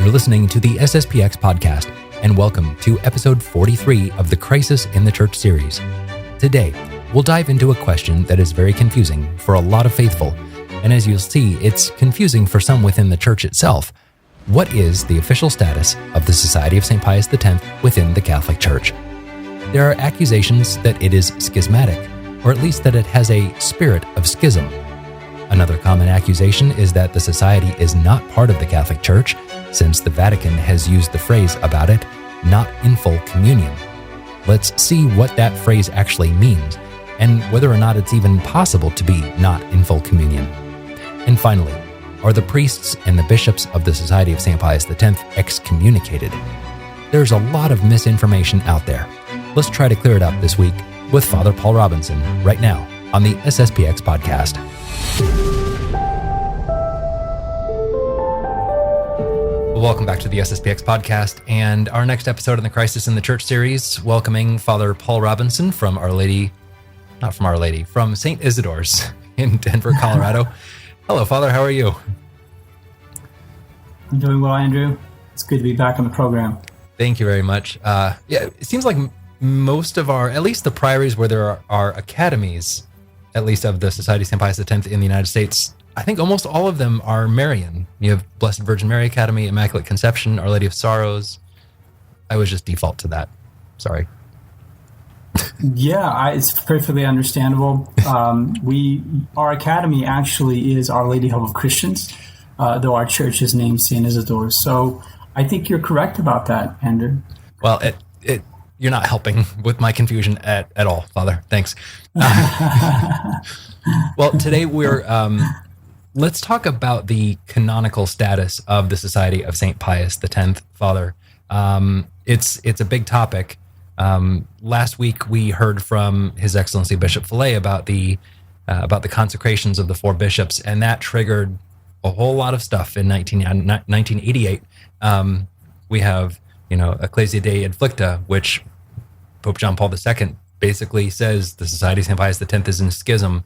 You're listening to the SSPX podcast, and welcome to episode 43 of the Crisis in the Church series. Today, we'll dive into a question that is very confusing for a lot of faithful, and as you'll see, it's confusing for some within the church itself. What is the official status of the Society of St. Pius X within the Catholic Church? There are accusations that it is schismatic, or at least that it has a spirit of schism. Another common accusation is that the Society is not part of the Catholic Church, since the Vatican has used the phrase about it, not in full communion. Let's see what that phrase actually means, and whether or not it's even possible to be not in full communion. And finally, are the priests and the bishops of the Society of St. Pius X excommunicated? There's a lot of misinformation out there. Let's try to clear it up this week with Father Paul Robinson right now on the SSPX podcast. Welcome back to the SSPX podcast and our next episode in the Crisis in the Church series, welcoming Father Paul Robinson from from St. Isidore's in Denver, Colorado. Hello, Father. How are you? I'm doing well, Andrew. It's good to be back on the program. Thank you very much. It seems like most of at least the priories where there are academies, at least of the Society of St. Pius X in the United States, I think almost all of them are Marian. You have Blessed Virgin Mary Academy, Immaculate Conception, Our Lady of Sorrows. I was just default to that. Sorry. Yeah, it's perfectly understandable. Our academy actually is Our Lady Help of Christians, though our church is named St. Isidore's. So I think you're correct about that, Andrew. Well, you're not helping with my confusion at all, Father. Thanks. Well, today let's talk about the canonical status of the Society of St. Pius X, Father. It's a big topic. Last week we heard from His Excellency Bishop Fillet about the consecrations of the four bishops, and that triggered a whole lot of stuff in 1988. We have, Ecclesia Dei Inflicta, which Pope John Paul II basically says the Society of St. Pius X is in schism.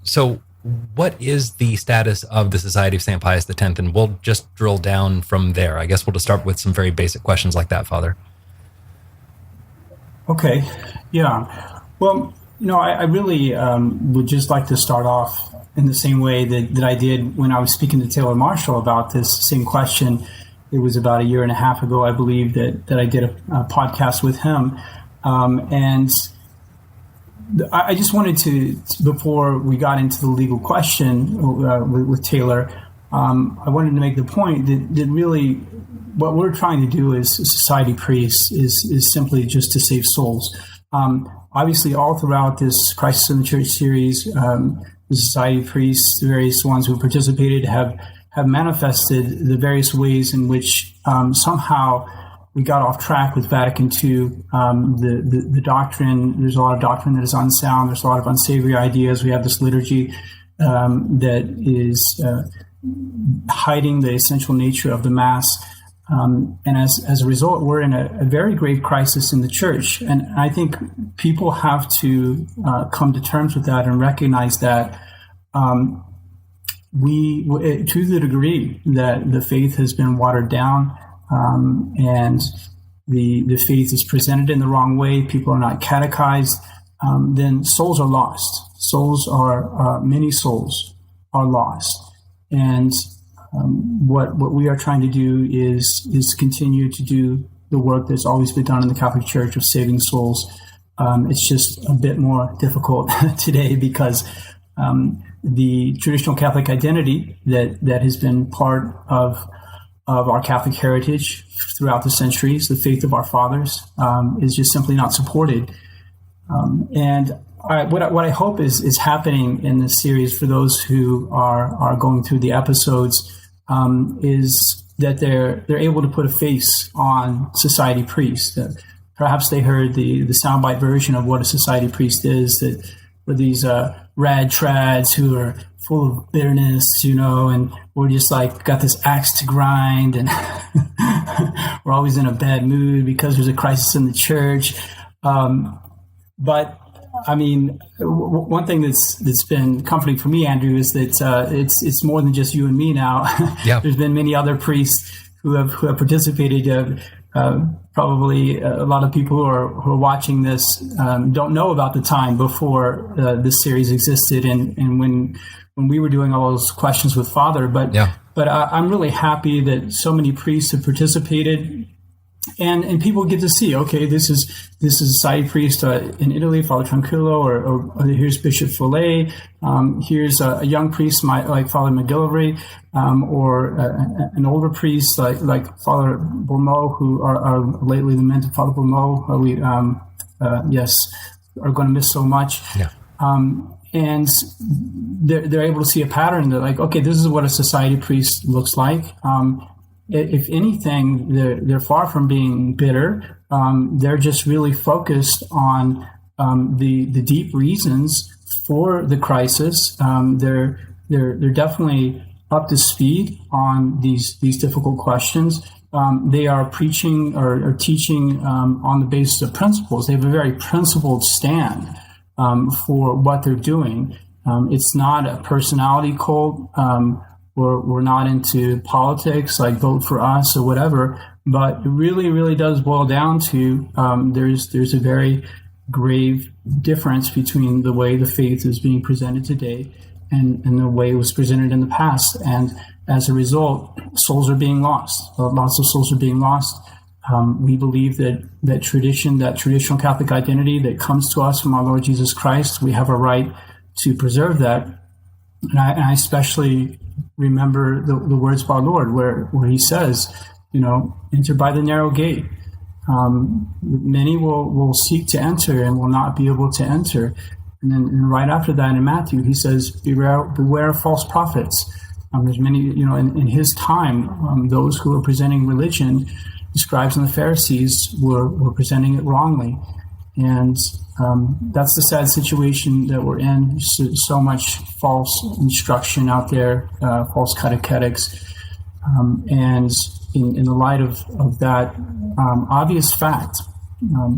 So what is the status of the Society of St. Pius X? And we'll just drill down from there. I guess we'll just start with some very basic questions like that, Father. Okay. Yeah. Well, I really would just like to start off in the same way that I did when I was speaking to Taylor Marshall about this same question. It was about a year and a half ago, I believe, that I did a podcast with him. And I just wanted to, before we got into the legal question with Taylor, I wanted to make the point that really what we're trying to do as society priests is simply just to save souls. Obviously, all throughout this Crisis in the Church series, the society priests, the various ones who participated, have manifested the various ways in which somehow we got off track with Vatican II. The doctrine, there's a lot of doctrine that is unsound. There's a lot of unsavory ideas. We have this liturgy that is hiding the essential nature of the Mass. And as a result, we're in a very grave crisis in the Church. And I think people have to come to terms with that and recognize that to the degree that the faith has been watered down, and the faith is presented in the wrong way, people are not catechized, then souls are lost. Many souls are lost. And what we are trying to do is continue to do the work that's always been done in the Catholic Church of saving souls. It's just a bit more difficult today because the traditional Catholic identity that has been part of our Catholic heritage throughout the centuries, the faith of our fathers, is just simply not supported. And what I hope is happening in this series for those who are going through the episodes is that they're able to put a face on society priests. That perhaps they heard the soundbite version of what a society priest is, that were these rad trads who are full of bitterness, and we're just like got this axe to grind, and we're always in a bad mood because there's a crisis in the church. But I mean, one thing that's been comforting for me, Andrew, is that it's more than just you and me now. Yeah. There's been many other priests who have participated. Probably a lot of people who are watching this don't know about the time before this series existed, and when we were doing all those questions with Father. But I'm really happy that so many priests have participated. And people get to see, okay, this is a society priest in Italy, Father Tranquillo, or here's Bishop Follet, here's a young priest like Father McGillivray, or an older priest like Father Beaumont, who are lately lamented Father Beaumont, we are going to miss so much. Yeah. And they're able to see a pattern. They're like, okay, this is what a society priest looks like. If anything, they're far from being bitter. They're just really focused on the deep reasons for the crisis. They're definitely up to speed on these difficult questions. They are preaching or teaching on the basis of principles. They have a very principled stand for what they're doing. It's not a personality cult. We're not into politics, like vote for us or whatever, but it really, really does boil down to there's a very grave difference between the way the faith is being presented today and the way it was presented in the past. And as a result, souls are being lost. Lots of souls are being lost. We believe that traditional Catholic identity that comes to us from our Lord Jesus Christ, we have a right to preserve that. And I especially remember the words of our Lord where he says, enter by the narrow gate. Many will seek to enter and will not be able to enter. And right after that in Matthew, he says, beware of false prophets. There's many, in his time, those who were presenting religion, the scribes and the Pharisees were presenting it wrongly. And that's the sad situation that we're in. So much false instruction out there, false catechetics. And in the light of that obvious fact,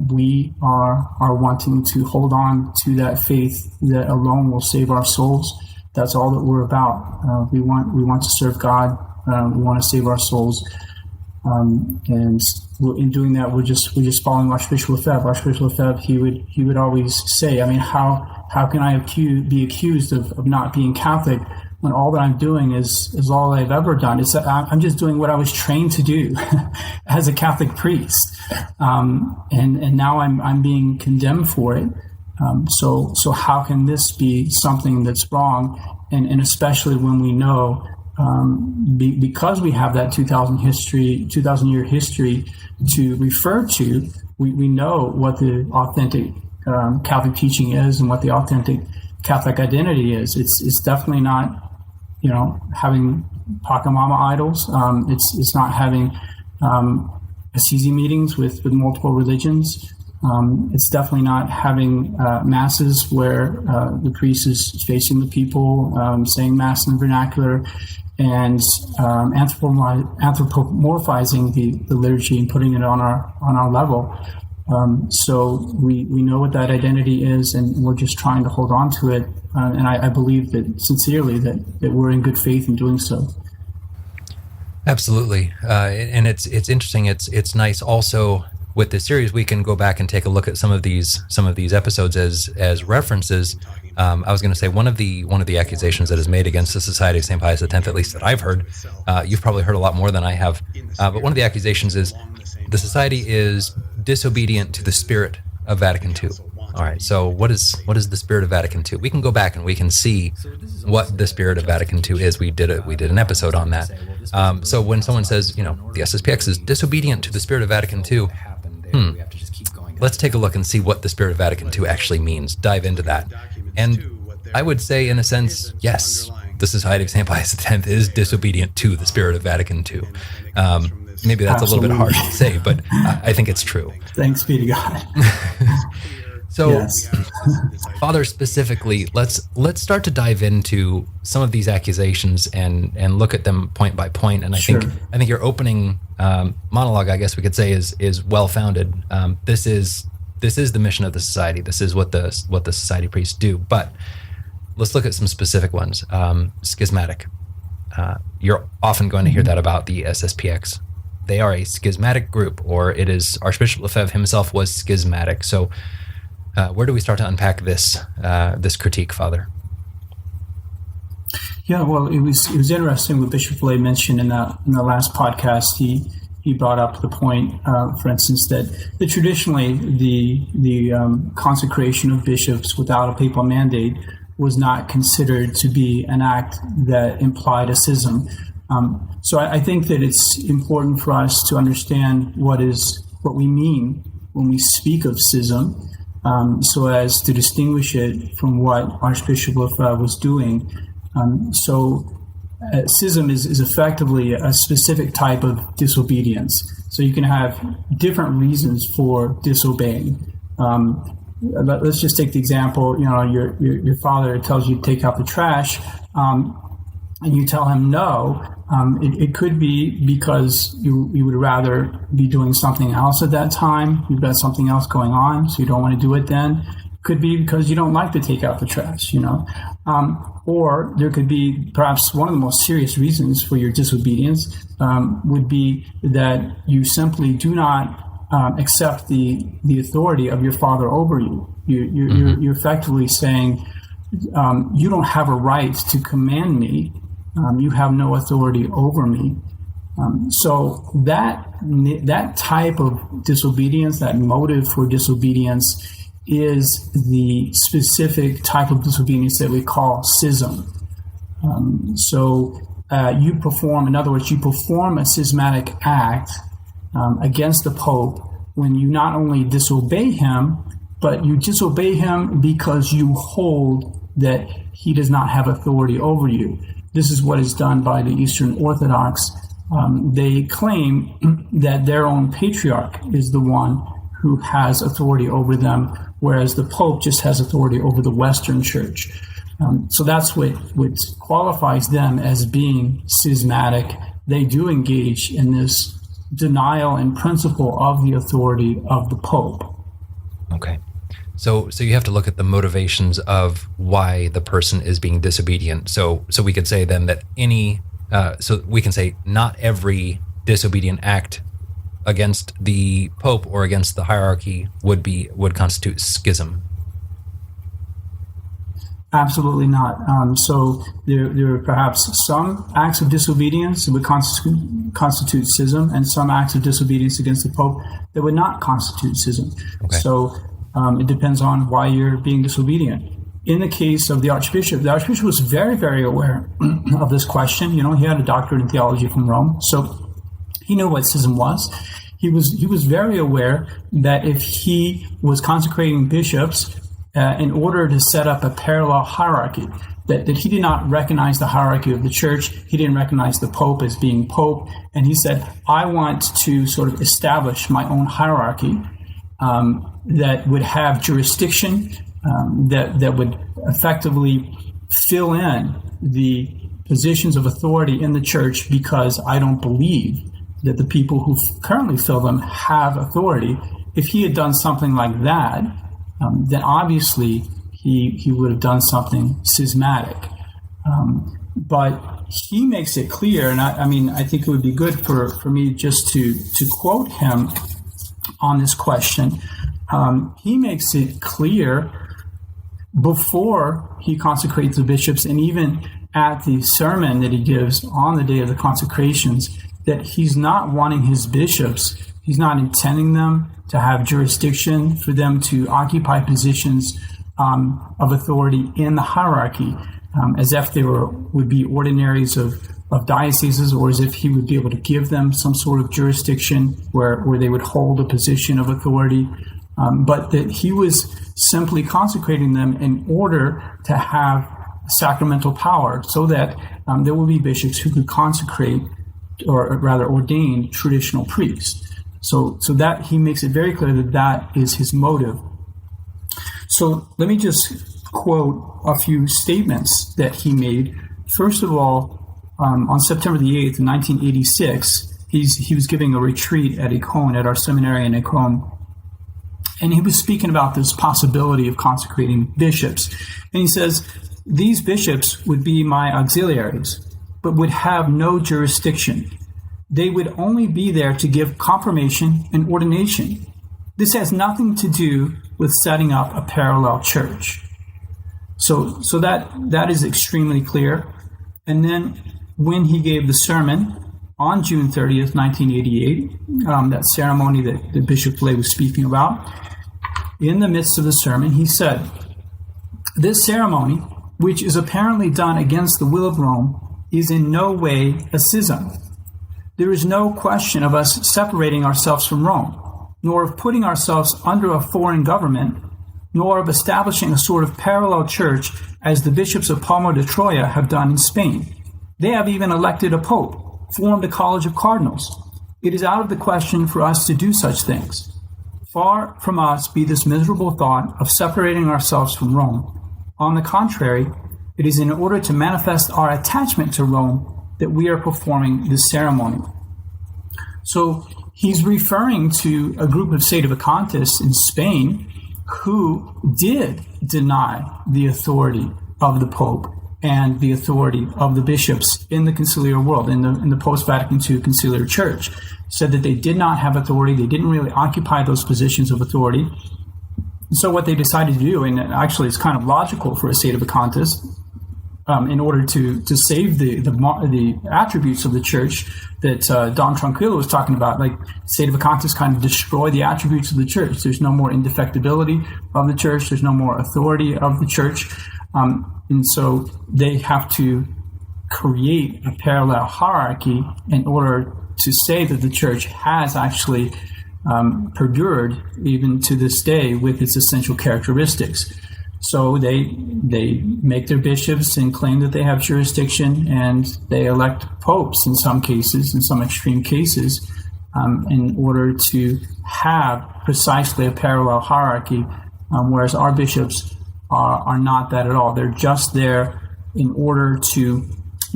we are wanting to hold on to that faith that alone will save our souls. That's all that we're about. We want to serve God. We want to save our souls. And in doing that, we're just following Archbishop Lefebvre. Archbishop Lefebvre, he would always say, I mean, how can I be accused of not being Catholic when all that I'm doing is all I've ever done? It's I'm just doing what I was trained to do as a Catholic priest, and now I'm being condemned for it. So how can this be something that's wrong? And especially when we know. Because we have that 2,000-year history to refer to, we know what the authentic Catholic teaching is and what the authentic Catholic identity is. It's definitely not, having Pachamama idols. It's not having Assisi meetings with multiple religions. It's definitely not having masses where the priest is facing the people, saying mass in the vernacular, and anthropomorphizing the liturgy and putting it on our level. So we know what that identity is, and we're just trying to hold on to it. And I believe that sincerely that we're in good faith in doing so. Absolutely, and it's interesting. It's nice also. With this series, we can go back and take a look at some of these episodes as references. I was going to say one of the accusations that is made against the Society of St. Pius X, at least that I've heard, you've probably heard a lot more than I have, but one of the accusations is the Society is disobedient to the spirit of Vatican II. All right, so what is the spirit of Vatican II? We can go back and we can see what the spirit of Vatican II is. We did an episode on that. So when someone says, the SSPX is disobedient to the spirit of Vatican II, let's take a look and see what the spirit of Vatican II actually means. Dive into that. And I would say, in a sense, yes, the Society of St. Pius X is disobedient to the spirit of Vatican II. Maybe that's Absolutely. A little bit hard to say, but I think it's true. Thanks be to God. So, yes. Father, specifically, let's start to dive into some of these accusations and look at them point by point. And I think your opening monologue, I guess we could say, is well founded. This is the mission of the society. This is what the society priests do. But let's look at some specific ones. Schismatic. You're often going to hear that about the SSPX. they are a schismatic group, or it is Archbishop Lefebvre himself was schismatic. So where do we start to unpack this critique, Father? Yeah, well, it was interesting what Bishop Lay mentioned in the last podcast. He brought up the point, for instance, that traditionally the consecration of bishops without a papal mandate was not considered to be an act that implied a schism. So I think that it's important for us to understand what we mean when we speak of schism, so as to distinguish it from what Archbishop Lefebvre was doing. Schism is effectively a specific type of disobedience. So you can have different reasons for disobeying. Let's just take the example. Your father tells you to take out the trash, and you tell him no. It could be because you would rather be doing something else at that time. You've got something else going on, so you don't want to do it then. Could be because you don't like to take out the trash, or there could be perhaps one of the most serious reasons for your disobedience would be that you simply do not accept the authority of your father over you. You're effectively saying you don't have a right to command me. You have no authority over me. So that type of disobedience, that motive for disobedience, is the specific type of disobedience that we call schism. You perform a schismatic act against the Pope when you not only disobey him, but you disobey him because you hold that he does not have authority over you. This is what is done by the Eastern Orthodox. They claim that their own patriarch is the one who has authority over them, whereas the Pope just has authority over the Western Church. So that's what qualifies them as being schismatic. They do engage in this denial in principle of the authority of the Pope. Okay. So you have to look at the motivations of why the person is being disobedient. So we could say then that we can say not every disobedient act against the Pope or against the hierarchy would constitute schism. Absolutely not. So there are perhaps some acts of disobedience that would constitute schism, and some acts of disobedience against the Pope that would not constitute schism. Okay. So it depends on why you're being disobedient. In the case of the Archbishop was very, very aware of this question. He had a doctorate in theology from Rome, so he knew what schism was. He was very aware that if he was consecrating bishops in order to set up a parallel hierarchy, that he did not recognize the hierarchy of the Church. He didn't recognize the Pope as being Pope. And he said, I want to sort of establish my own hierarchy that would have jurisdiction, that would effectively fill in the positions of authority in the Church, because I don't believe that the people who currently fill them have authority. If he had done something like that, then obviously he would have done something schismatic. But he makes it clear, and I think it would be good for me just to quote him on this question. He makes it clear before he consecrates the bishops, and even at the sermon that he gives on the day of the consecrations, that he's not wanting his bishops, he's not intending them to have jurisdiction, for them to occupy positions of authority in the hierarchy, as if they would be ordinaries of dioceses, or as if he would be able to give them some sort of jurisdiction where they would hold a position of authority, but that he was simply consecrating them in order to have sacramental power, so that there will be bishops who could consecrate, or rather ordain, traditional priests. So that he makes it very clear that is his motive. So let me just quote a few statements that he made. First of all, on September the 8th, 1986, he was giving a retreat at Econ, at our seminary in Econ, and he was speaking about this possibility of consecrating bishops. And he says, these bishops would be my auxiliaries, but would have no jurisdiction. they would only be there to give confirmation and ordination. This has nothing to do with setting up a parallel church. So that is extremely clear. And then when he gave the sermon on June 30th, 1988, that ceremony that Bishop Flay was speaking about, in the midst of the sermon, he said, "This ceremony, which is apparently done against the will of Rome, is in no way a schism. There is no question of us separating ourselves from Rome, nor of putting ourselves under a foreign government, nor of establishing a sort of parallel church as the bishops of Palma de Troya have done in Spain. They have even elected a pope, formed a college of cardinals. It is out of the question for us to do such things. Far from us be this miserable thought of separating ourselves from Rome. On the contrary, it is in order to manifest our attachment to Rome that we are performing this ceremony." So he's referring to a group of sedevacantists in Spain who did deny the authority of the Pope and the authority of the bishops in the conciliar world, in the post-Vatican II conciliar church. Said that they did not have authority, they didn't really occupy those positions of authority. So what they decided to do, and actually it's kind of logical for a sedevacantist, in order to save the attributes of the church that Dom Tranquillo was talking about, like sedevacantists kind of destroy the attributes of the church. There's no more indefectibility of the church. There's no more authority of the church. And so they have to create a parallel hierarchy in order to say that the church has actually perdured even to this day with its essential characteristics. So they make their bishops and claim that they have jurisdiction, and they elect popes in some cases, in some extreme cases, in order to have precisely a parallel hierarchy, whereas our bishops are not that at all. They're just there in order to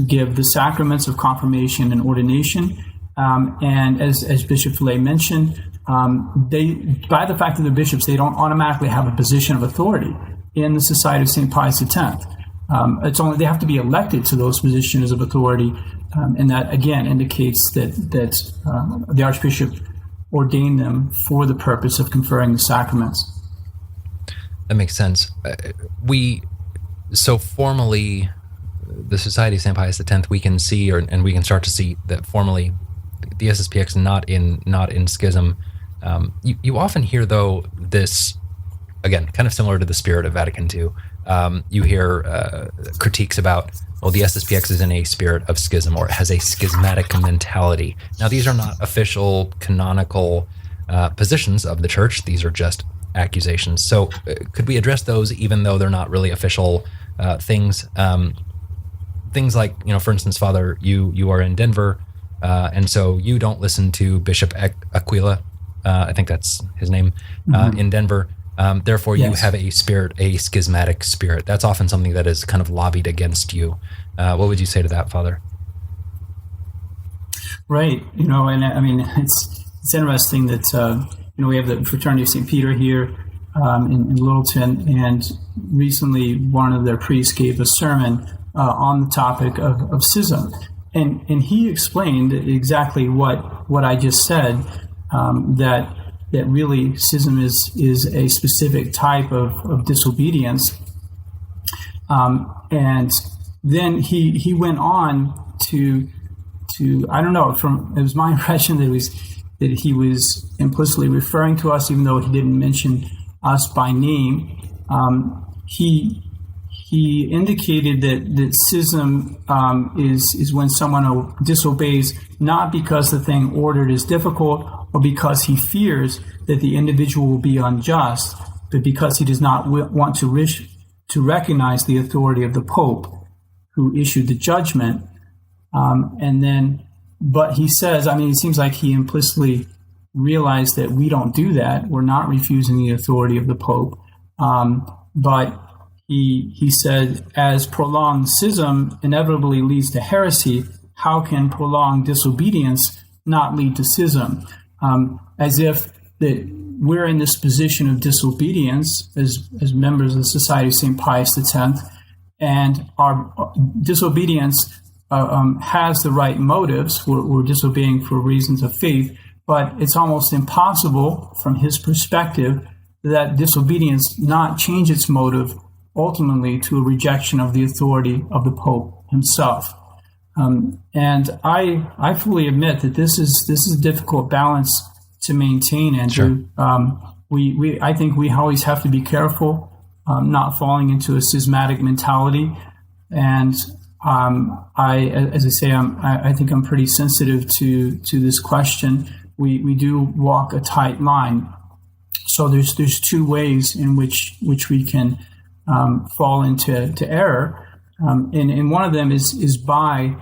give the sacraments of confirmation and ordination. And as Bishop Flay mentioned, by the fact that they're bishops, they don't automatically have a position of authority in the Society of St. Pius X. It's only they have to be elected to those positions of authority, and that again indicates that the Archbishop ordained them for the purpose of conferring the sacraments. That makes sense. So formally, the Society of St. Pius X, we can see, and we can start to see that formally, the SSPX not in schism. You often hear though this. Again, kind of similar to the spirit of Vatican II. You hear critiques about, the SSPX is in a spirit of schism, or it has a schismatic mentality. Now, these are not official canonical positions of the church. These are just accusations. So could we address those even though they're not really official things? Things like, for instance, Father, you are in Denver, and so you don't listen to Bishop Aquila, I think that's his name, in Denver. Therefore, you have a schismatic spirit. That's often something that is kind of lobbied against you. What would you say to that, Father? Right. And I mean, it's interesting that, we have the Fraternity of St. Peter here in Littleton, and recently one of their priests gave a sermon on the topic of schism. And he explained exactly what I just said, that really schism is a specific type of disobedience. And then he went on to I don't know, it was my impression that he was implicitly referring to us, even though he didn't mention us by name. He indicated that schism is when someone disobeys not because the thing ordered is difficult or because he fears that the individual will be unjust, but because he does not want to recognize the authority of the Pope who issued the judgment. But he says, it seems like he implicitly realized that we don't do that. We're not refusing the authority of the Pope. But he said, as prolonged schism inevitably leads to heresy, how can prolonged disobedience not lead to schism? As if that we're in this position of disobedience as members of the Society of St. Pius X, and our disobedience has the right motives. We're disobeying for reasons of faith, but it's almost impossible from his perspective that disobedience not change its motive ultimately to a rejection of the authority of the Pope himself. And I fully admit that this is a difficult balance to maintain, Andrew. Sure. I think we always have to be careful not falling into a schismatic mentality. And I think I'm pretty sensitive to this question. We do walk a tight line. So there's two ways in which we can fall into error, and one of them is by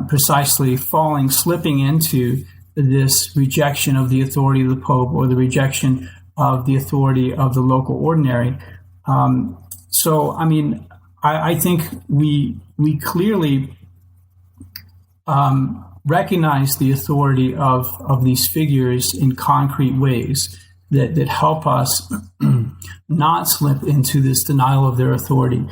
precisely slipping into this rejection of the authority of the Pope or the rejection of the authority of the local ordinary. I think we clearly recognize the authority of these figures in concrete ways that help us not slip into this denial of their authority.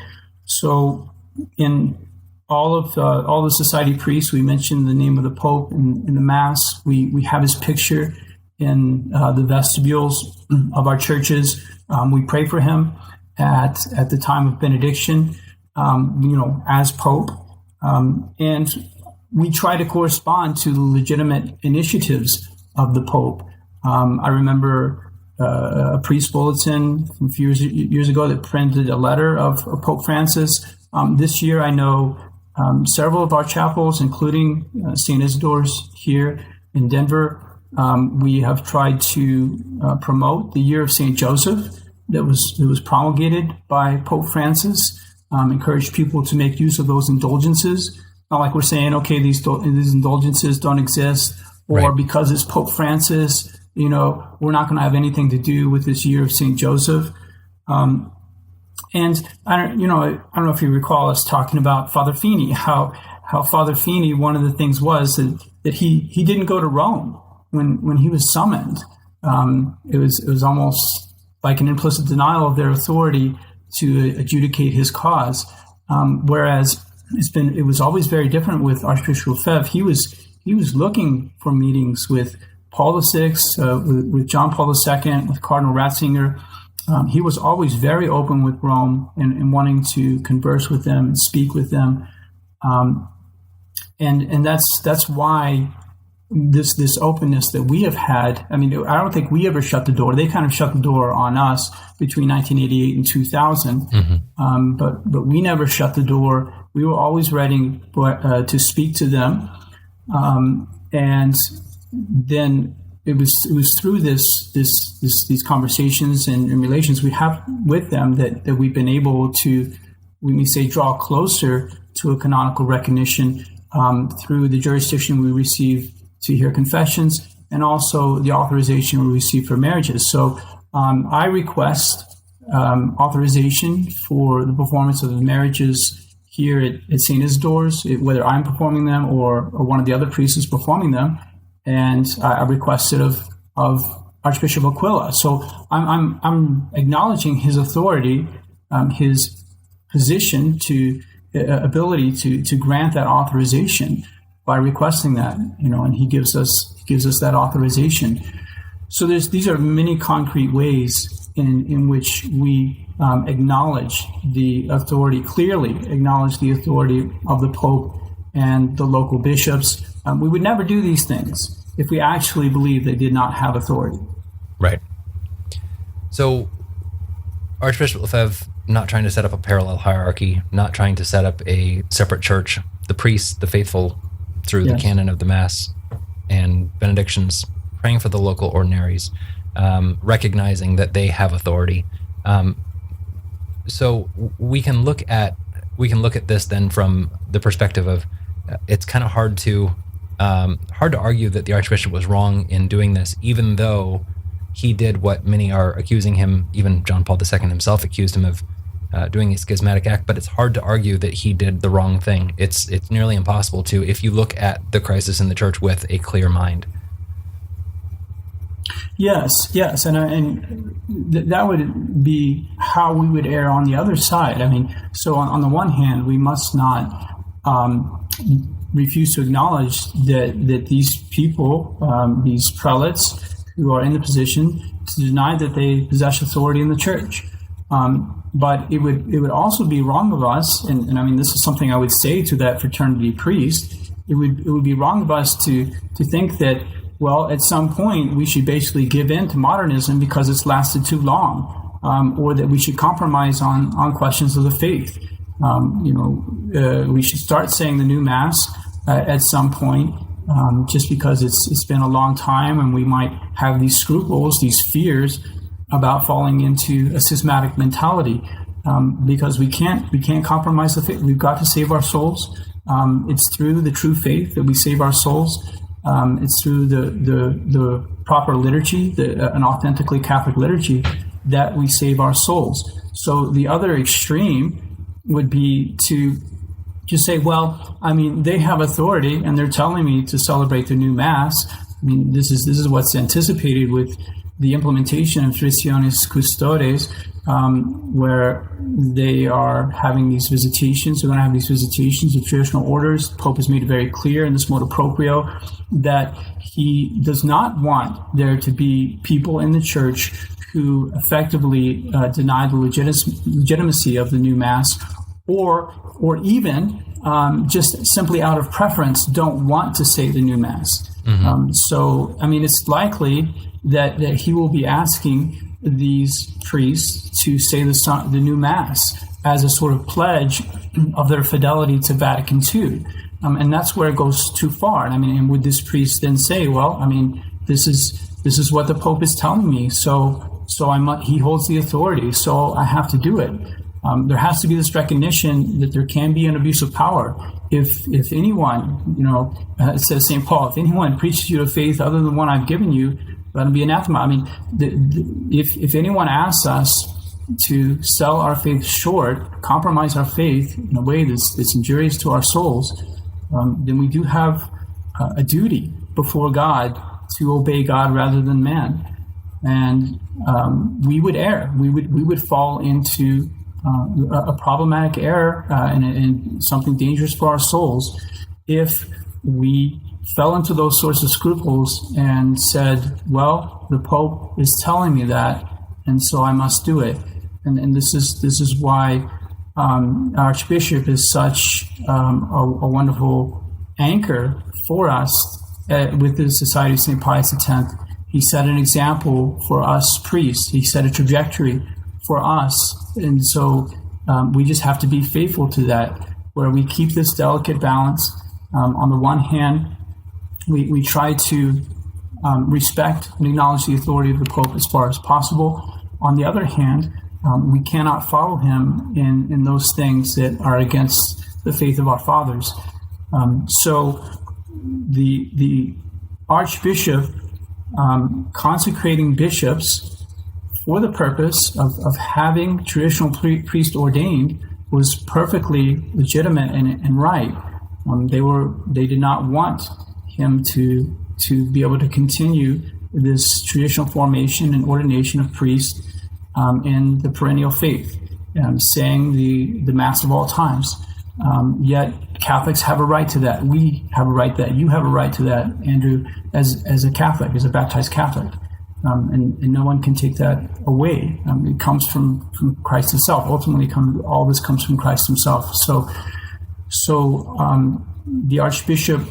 So in all the society priests, we mentioned the name of the Pope in the Mass. We have his picture in the vestibules of our churches. We pray for him at the time of benediction, as Pope. And we try to correspond to the legitimate initiatives of the Pope. I remember a priest bulletin from a few years ago that printed a letter of Pope Francis. This year, I know several of our chapels, including St. Isidore's here in Denver, we have tried to promote the Year of St. Joseph that was promulgated by Pope Francis, encourage people to make use of those indulgences. Not like we're saying, okay, these indulgences don't exist, or right, because it's Pope Francis, we're not going to have anything to do with this Year of St. Joseph. And I don't know if you recall us talking about Father Feeney, how Father Feeney, one of the things was that he didn't go to Rome when he was summoned. It was almost like an implicit denial of their authority to adjudicate his cause. Whereas it was always very different with Archbishop Lefebvre. He was looking for meetings with Paul VI, with John Paul II, with Cardinal Ratzinger. He was always very open with Rome and wanting to converse with them and speak with them. And that's why this openness that we have had. I mean, I don't think we ever shut the door. They kind of shut the door on us between 1988 and 2000. Mm-hmm. But we never shut the door. We were always ready to speak to them. And then it was through these conversations and relations we have with them that we've been able to, we may say, draw closer to a canonical recognition through the jurisdiction we receive to hear confessions, and also the authorization we receive for marriages. So I request authorization for the performance of the marriages here at St. Isidore's, whether I'm performing them or one of the other priests is performing them. And I requested of Archbishop Aquila. So I'm acknowledging his authority, his position ability to grant that authorization by requesting that, and he gives us that authorization. So these are many concrete ways in which we acknowledge the authority, clearly acknowledge the authority of the Pope and the local bishops. We would never do these things if we actually believed they did not have authority. Right. So Archbishop Lefebvre, not trying to set up a parallel hierarchy, not trying to set up a separate church, the priests, the faithful, through the canon of the Mass and benedictions, praying for the local ordinaries, recognizing that they have authority. So we can look at this then from the perspective of it's kind of hard to argue that the Archbishop was wrong in doing this, even though he did what many are accusing him, even John Paul II himself accused him of doing a schismatic act, but it's hard to argue that he did the wrong thing. It's nearly impossible to, if you look at the crisis in the church with a clear mind. Yes, and that would be how we would err on the other side. I mean, so on the one hand, we must not refuse to acknowledge that these people, these prelates who are in the position, to deny that they possess authority in the church. But it would also be wrong of us, and I mean, this is something I would say to that fraternity priest. It would be wrong of us to think that, well, at some point we should basically give in to modernism because it's lasted too long, or that we should compromise on questions of the faith. We should start saying the new Mass at some point, just because it's been a long time, and we might have these scruples, these fears about falling into a schismatic mentality, because we can't compromise the faith. We've got to save our souls. It's through the true faith that we save our souls. It's through the proper liturgy, an authentically Catholic liturgy, that we save our souls. So the other extreme would be to just say, well, I mean, they have authority and they're telling me to celebrate the new Mass. I mean, this is what's anticipated with the implementation of Traditionis Custodes, where they are having these visitations. They're going to have these visitations of traditional orders. The Pope has made it very clear in this motu proprio that he does not want there to be people in the Church who effectively deny the legitimacy of the new Mass, or even just simply out of preference don't want to say the new Mass. Mm-hmm. So, I mean, it's likely that he will be asking these priests to say the new Mass as a sort of pledge of their fidelity to Vatican II. And that's where it goes too far. And I mean, and would this priest then say, well, I mean, this is what the Pope is telling me, so he holds the authority, so I have to do it. There has to be this recognition that there can be an abuse of power. If anyone, it says St. Paul, if anyone preaches you a faith other than the one I've given you, let him be anathema. I mean, if anyone asks us to sell our faith short, compromise our faith in a way that's injurious to our souls, then we do have a duty before God to obey God rather than man. And we would err. We would fall into a problematic error and something dangerous for our souls if we fell into those sorts of scruples and said, well, the Pope is telling me that, and so I must do it. And this is why Archbishop is such a wonderful anchor for us with the Society of St. Pius X. He set an example for us priests. He set a trajectory for us. And so we just have to be faithful to that, where we keep this delicate balance. On the one hand, we try to respect and acknowledge the authority of the Pope as far as possible. On the other hand, we cannot follow him in those things that are against the faith of our fathers. So the Archbishop consecrating bishops for the purpose of having traditional priest ordained was perfectly legitimate and right. They did not want him to be able to continue this traditional formation and ordination of priests in the perennial faith, saying the Mass of all times. Yet Catholics have a right to that. We have a right to that. You have a right to that, Andrew, as a Catholic, as a baptized Catholic. And no one can take that away. It comes from Christ himself. Ultimately, all this comes from Christ himself. So the Archbishop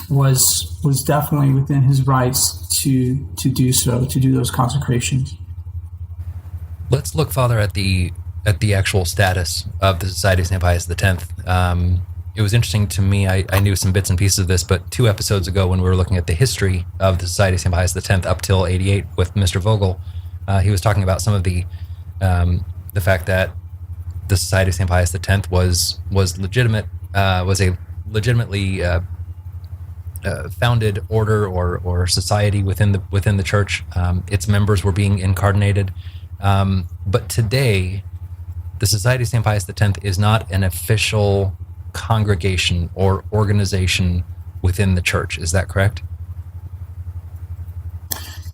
was definitely within his rights to do so, to do those consecrations. Let's look, Father, at the actual status of the Society of St. Pius X. It was interesting to me, I knew some bits and pieces of this, but 2 episodes ago when we were looking at the history of the Society of St. Pius X up till 88 with Mr. Vogel, he was talking about some of the fact that the Society of St. Pius X was legitimate, was a legitimately founded order or society within the church. Its members were being incarnated. But today, the Society of St. Pius X is not an official congregation or organization within the church. Is that correct?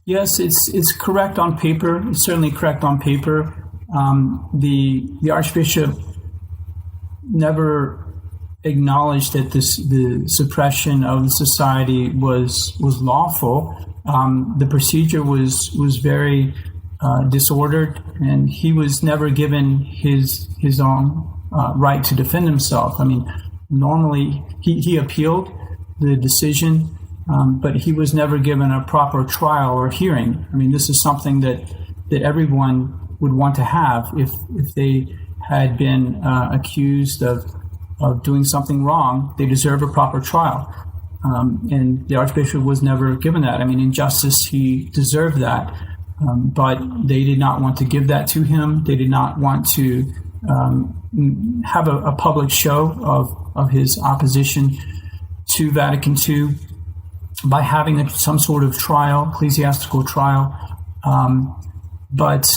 Yes, it's correct on paper. It's certainly correct on paper. The Archbishop never acknowledged that the suppression of the society was lawful. The procedure was very disordered, and he was never given his own right to defend himself. I mean, normally he appealed the decision, but he was never given a proper trial or hearing. I mean, this is something that everyone would want to have if they had been accused of doing something wrong. They deserve a proper trial. And the Archbishop was never given that. I mean, in justice, he deserved that. But they did not want to give that to him. They did not want to have a public show of his opposition to Vatican II by having some sort of trial, ecclesiastical trial. But,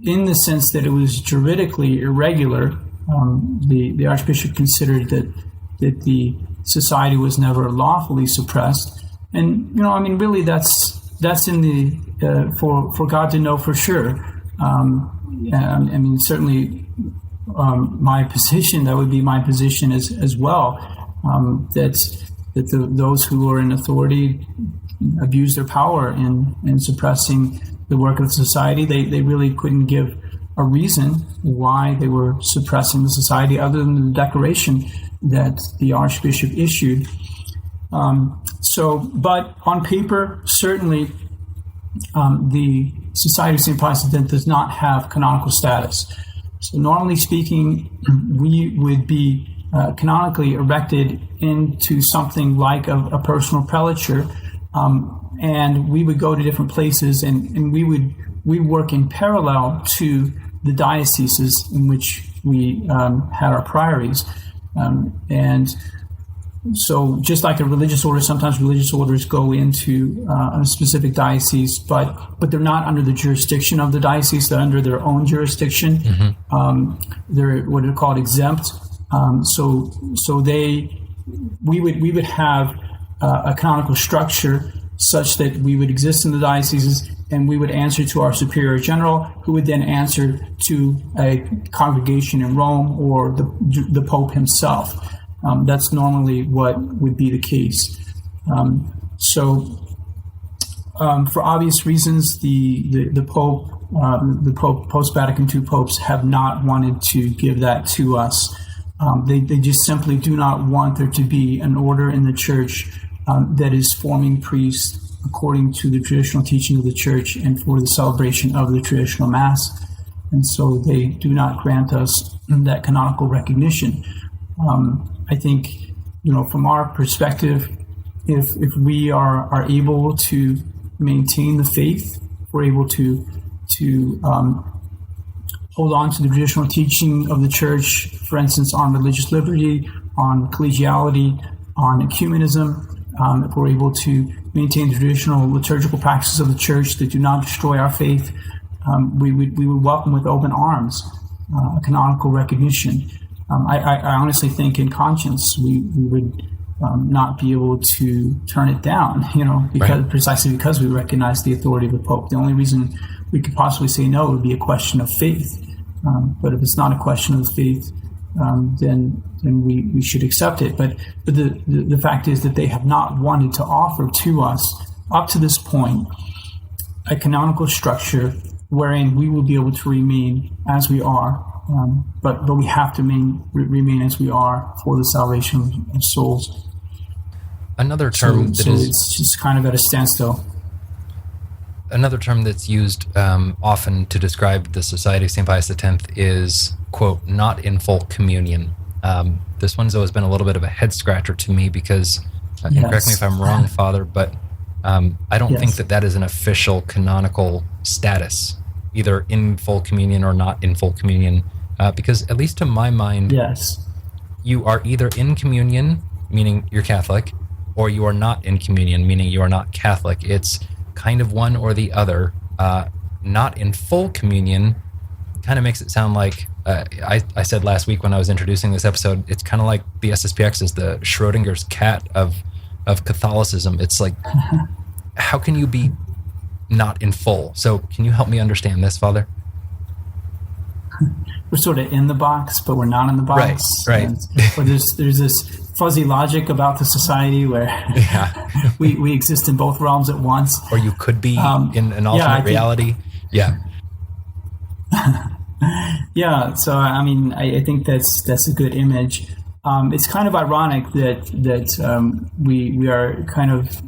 in the sense that it was juridically irregular, the Archbishop considered that the society was never lawfully suppressed. And, really that's in the, for God to know for sure. Certainly my position, that would be my position as well, that those who are in authority abuse their power in suppressing the work of society. They really couldn't give a reason why they were suppressing the society other than the declaration that the Archbishop issued. But on paper, certainly the Society of St. Pius X does not have canonical status. So normally speaking, we would be canonically erected into something like a personal prelature, and we would go to different places, and we work in parallel to the dioceses in which we had our priories. And so just like a religious order, sometimes religious orders go into a specific diocese, but they're not under the jurisdiction of the diocese. They're under their own jurisdiction. Mm-hmm. They're what are called exempt. So we would have a canonical structure such that we would exist in the dioceses, and we would answer to our superior general, who would then answer to a congregation in Rome or the Pope himself. That's normally what would be the case. For obvious reasons, the Pope, post-Vatican II popes have not wanted to give that to us. They just simply do not want there to be an order in the Church that is forming priests according to the traditional teaching of the Church and for the celebration of the traditional Mass. And so they do not grant us that canonical recognition. I think, from our perspective, if we are able to maintain the faith, we're able to hold on to the traditional teaching of the Church, for instance, on religious liberty, on collegiality, on ecumenism, if we're able to maintain the traditional liturgical practices of the Church that do not destroy our faith, we would welcome with open arms canonical recognition. I honestly think in conscience we would not be able to turn it down, precisely because we recognize the authority of the Pope. The only reason we could possibly say no would be a question of faith. But if it's not a question of faith, then we should accept it. But the fact is that they have not wanted to offer to us, up to this point, a canonical structure wherein we will be able to remain as we are. But we have to remain as we are for the salvation of souls. Another term it's just kind of at a standstill. Another term that's used often to describe the Society of St. Pius X is, quote, not in full communion. This one's always been a little bit of a head scratcher to me because, and correct me if I'm wrong, Father, but I don't think that is an official canonical status, either in full communion or not in full communion, because at least to my mind, you are either in communion, meaning you're Catholic, or you are not in communion, meaning you are not Catholic. It's kind of one or the other. Not in full communion kind of makes it sound like, I said last week when I was introducing this episode, it's kind of like the SSPX is the Schrodinger's cat of Catholicism. It's like, how can you be not in full? So can you help me understand this, Father? we're sort of in the box, but we're not in the box. Right. Or there's this fuzzy logic about the society where we exist in both realms at once. Or you could be in an alternate reality. Yeah. Yeah. So I think that's a good image. It's kind of ironic that we are kind of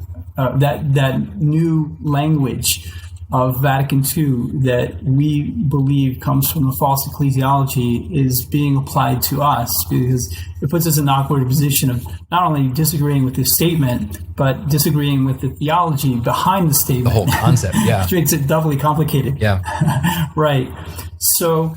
that new language of Vatican II that we believe comes from a false ecclesiology is being applied to us, because it puts us in an awkward position of not only disagreeing with this statement, but disagreeing with the theology behind the statement. The whole concept, yeah. Which makes it doubly complicated. Yeah. Right. So,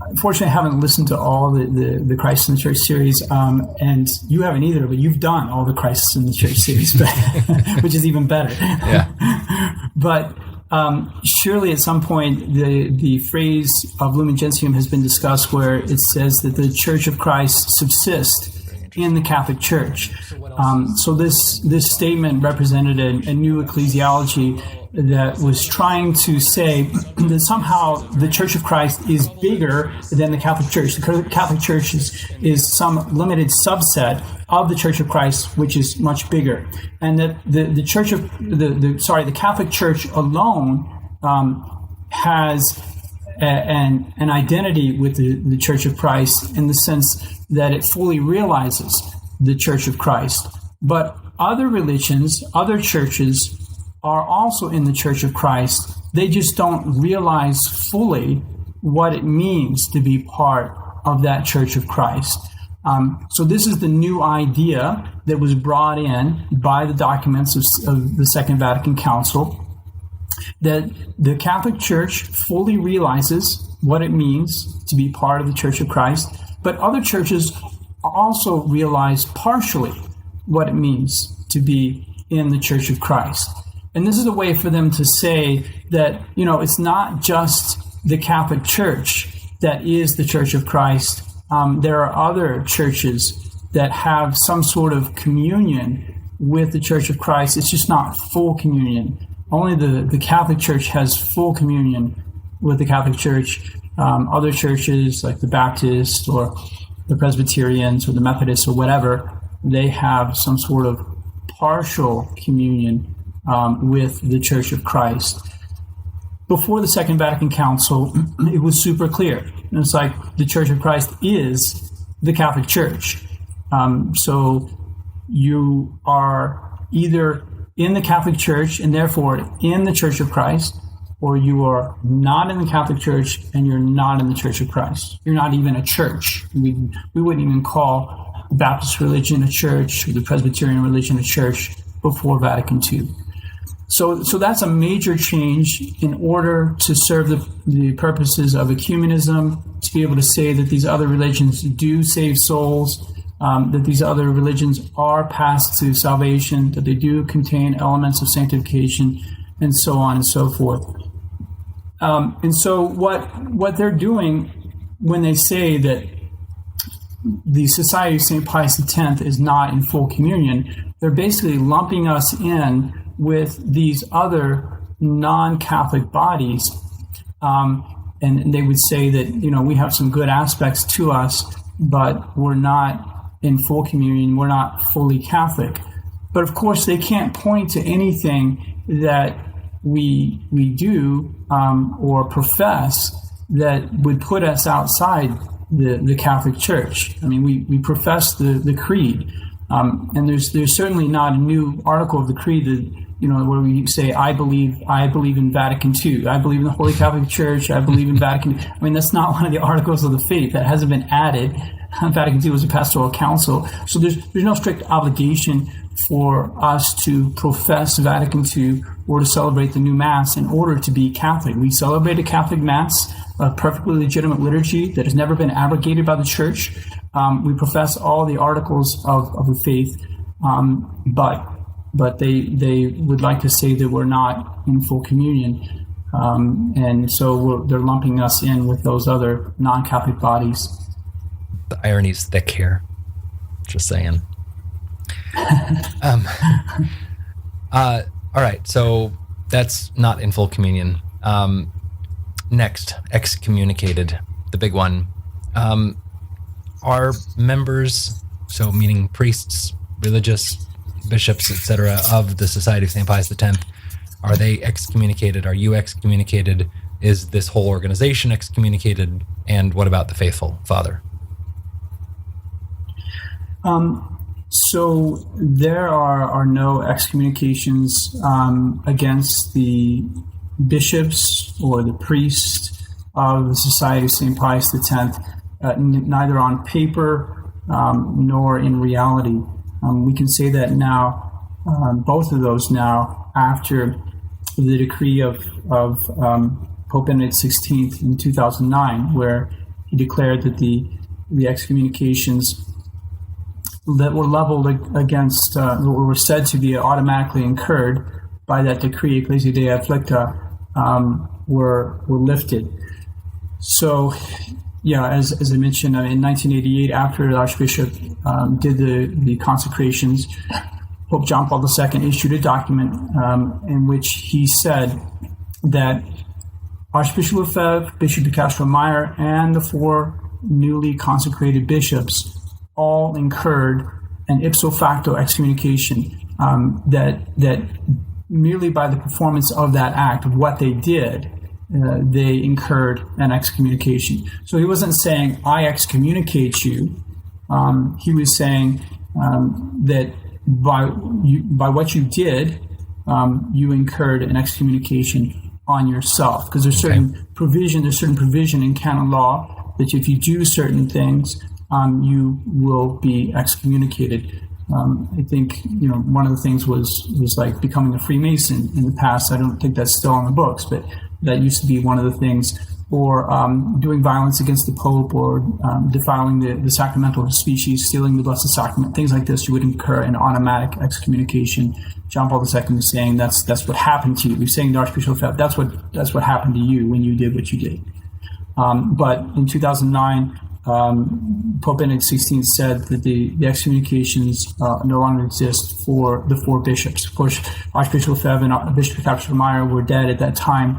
unfortunately, I haven't listened to all the Christ in the Church series, and you haven't either, but you've done all the Christ in the Church series, which is even better. Yeah. But surely at some point the phrase of Lumen Gentium has been discussed, where it says that the Church of Christ subsists in the Catholic Church. So this statement represented a new ecclesiology that was trying to say that somehow the Church of Christ is bigger than the Catholic Church. The Catholic Church is some limited subset of the Church of Christ, which is much bigger, and that the Catholic Church alone has an identity with the Church of Christ, in the sense that it fully realizes the Church of Christ. But other religions, other churches, are also in the Church of Christ. They just don't realize fully what it means to be part of that Church of Christ. So this is the new idea that was brought in by the documents of the Second Vatican Council, that the Catholic Church fully realizes what it means to be part of the Church of Christ, but other churches also realize partially what it means to be in the Church of Christ. And this is a way for them to say that, it's not just the Catholic Church that is the Church of Christ. There are other churches that have some sort of communion with the Church of Christ. It's just not full communion. Only the Catholic Church has full communion with the Catholic Church. Other churches, like the Baptists or the Presbyterians or the Methodists or whatever, they have some sort of partial communion with the Church of Christ. Before the Second Vatican Council, it was super clear. It's like the Church of Christ is the Catholic Church. So you are either in the Catholic Church and therefore in the Church of Christ, or you are not in the Catholic Church and you're not in the Church of Christ. You're not even a church. We wouldn't even call the Baptist religion a church or the Presbyterian religion a church before Vatican II. So that's a major change in order to serve the purposes of ecumenism, to be able to say that these other religions do save souls, that these other religions are paths to salvation, that they do contain elements of sanctification, and so on and so forth. And so what they're doing when they say that the Society of St. Pius X is not in full communion, they're basically lumping us in with these other non-Catholic bodies. And they would say that, we have some good aspects to us, but we're not in full communion, we're not fully Catholic. But of course, they can't point to anything that we do or profess that would put us outside the Catholic Church. I mean, we profess the creed, and there's certainly not a new article of the creed that where we say I believe in Vatican II, I believe in the Holy Catholic Church, I believe in Vatican. I mean, that's not one of the articles of the faith that hasn't been added. Vatican II was a pastoral council, so there's no strict obligation for us to profess Vatican II or to celebrate the new Mass in order to be Catholic. We celebrate a Catholic Mass, a perfectly legitimate liturgy that has never been abrogated by the Church. We profess all the articles of the faith, but they would like to say that we're not in full communion, and so they're lumping us in with those other non-Catholic bodies. The irony's thick here. Just saying. All right. So that's not in full communion. Next, excommunicated, the big one. Are members, so meaning priests, religious, bishops, etc., of the Society of St. Pius X, are they excommunicated? Are you excommunicated? Is this whole organization excommunicated? And what about the faithful, Father? So there are no excommunications against the bishops or the priests of the Society of St. Pius X, neither on paper nor in reality. We can say that now, both of those now, after the decree of Pope Benedict XVI in 2009, where he declared that the excommunications that were leveled against, were said to be automatically incurred by that decree, Ecclesia Dei Afflicta, were lifted. So, yeah, as I mentioned, in 1988, after the Archbishop did the consecrations, Pope John Paul II issued a document in which he said that Archbishop Lefebvre, Bishop de Castro-Meyer, and the 4 newly consecrated bishops all incurred an ipso facto excommunication, that merely by the performance of that act, of what they did, they incurred an excommunication. So he wasn't saying, I excommunicate you. He was saying that by what you did, you incurred an excommunication on yourself. Because there's certain provision in canon law that if you do certain things, you will be excommunicated. I think one of the things was like becoming a Freemason in the past. I don't think that's still on the books, but that used to be one of the things. Or doing violence against the Pope, or defiling the sacramental species, stealing the Blessed Sacrament, things like this, you would incur an automatic excommunication. John Paul II is saying that's what happened to you. He's saying to Archbishop Lefebvre, that's what happened to you when you did what you did. But in 2009, Pope Benedict XVI said that the excommunications no longer exist for the 4 bishops. Of course, Archbishop Lefebvre and Bishop Castro-Meyer were dead at that time,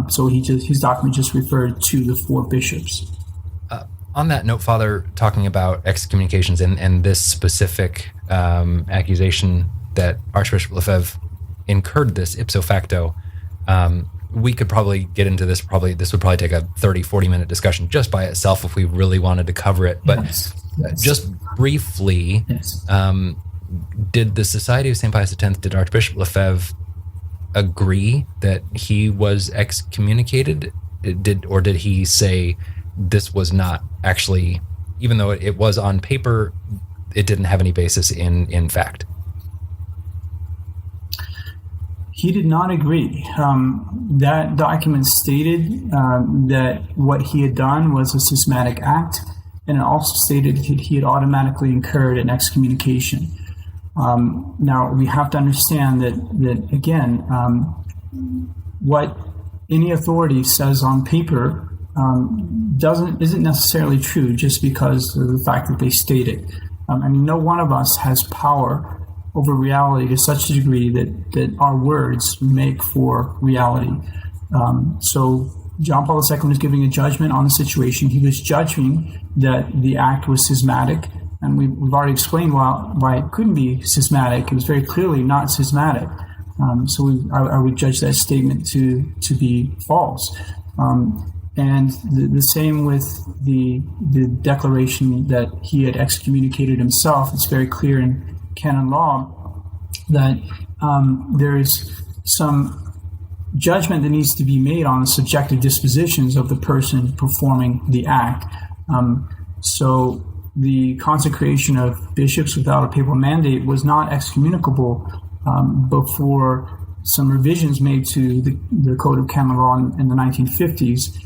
so his document just referred to the 4 bishops. On that note, Father, talking about excommunications and this specific accusation that Archbishop Lefebvre incurred this ipso facto, we could probably get into this. This would probably take a 30-40 minute discussion just by itself if we really wanted to cover it. But just briefly, did the Society of St. Pius X, did Archbishop Lefebvre agree that he was excommunicated? Or did he say this was not actually, even though it was on paper, it didn't have any basis in fact? He did not agree. That document stated that what he had done was a schismatic act, and it also stated that he had automatically incurred an excommunication. Now, we have to understand that again, what any authority says on paper isn't necessarily true just because of the fact that they state it. No one of us has power over reality to such a degree that our words make for reality. So John Paul II was giving a judgment on the situation. He was judging that the act was schismatic, and we've already explained why it couldn't be schismatic. It was very clearly not schismatic. So I would judge that statement to be false. And the same with the declaration that he had excommunicated himself. It's very clear in canon law that there is some judgment that needs to be made on the subjective dispositions of the person performing the act. So the consecration of bishops without a papal mandate was not excommunicable before some revisions made to the Code of Canon Law in the 1950s.